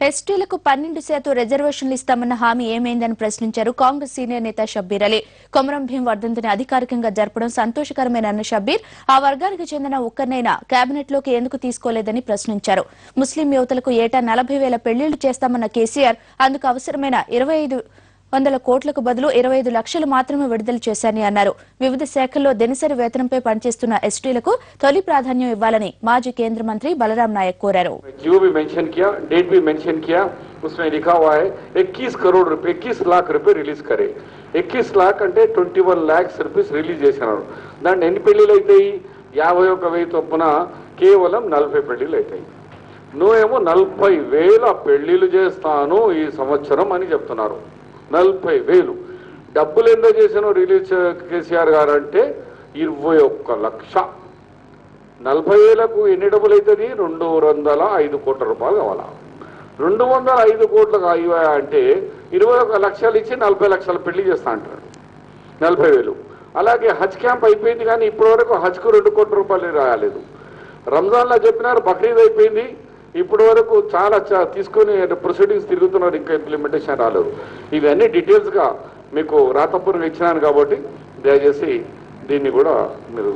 ఎస్టీలకు 12% రిజర్వేషన్లు ఇస్తామన్న హామీ ఏమైందని ప్రశ్నించారు కాంగ్రెస్ సీనియర్ నేత షబ్బీర్ అలీ. కొమరం భీం వర్ధంతిని అధికారికంగా జరపడం సంతోషకరమైన అన్న షబ్బీర్ ఆ వర్గానికి చెందిన ఒక్కరినైనా కేబినెట్లోకి ఎందుకు తీసుకోలేదని ప్రశ్నించారు. ముస్లిం యువతలకు ఏటా 40,000 పెళ్లిళ్లు చేస్తామన్న కేసీఆర్ అందుకు అవసరమైన 2,500 కోట్లకు బదులు 25 లక్షలు మాత్రమే విడుదల చేశారని అన్నారు. వివిధ శాఖల్లో దినసరి వేతనంపై పనిచేస్తున్న ఎస్టీలకు తొలి ప్రాధాన్యం ఇవ్వాలని మాజీ కేంద్ర మంత్రి బలరాం నాయక్ కోరారు. उसमें लिखा हुआ है 21 करोड़ रुपए 21 लाख रुपए रिलीज करे 21 लाख అంటే 21 lakhs రూపీస్ రిలీజ్ చేశారు. దాంట్లో ఎన్ని పెళ్లిళ్ళు అవుతాయి? 51,000 చొప్పున కేవలం 40 పెళ్లిళ్ళు అవుతాయి. నువ్వేమో 40,000 పెళ్లిళ్ళు చేస్తాను ఈ సంవత్సరం అని చెప్తున్నారు. 40,000 డబ్బులు ఎంతో చేశాను రిలీజ్ కేసీఆర్ గారు అంటే 21 లక్ష. 40,000కు ఎన్ని డబ్బులు అవుతుంది? 205 కోట్ల రూపాయలు కావాలా? 205 కోట్లు అంటే 21 లక్షలు ఇచ్చి 40 లక్షల పెళ్లి చేస్తా అంటారు. 40,000. అలాగే హజ్ క్యాంప్ అయిపోయింది కానీ ఇప్పటి వరకు హజ్కు 2 కోట్ల రూపాయలు రాలేదు. రంజాన్లో చెప్పినారు, బక్రీద్ అయిపోయింది, ఇప్పటి వరకు చాలా తీసుకొని ప్రొసీడింగ్స్ తిరుగుతున్నారు, ఇంకా ఇంప్లిమెంటేషన్ రాలేదు. ఇవన్నీ డీటెయిల్స్గా మీకు రాతపూర్వకంగా ఇచ్చినాను కాబట్టి దయచేసి దీన్ని కూడా మీరు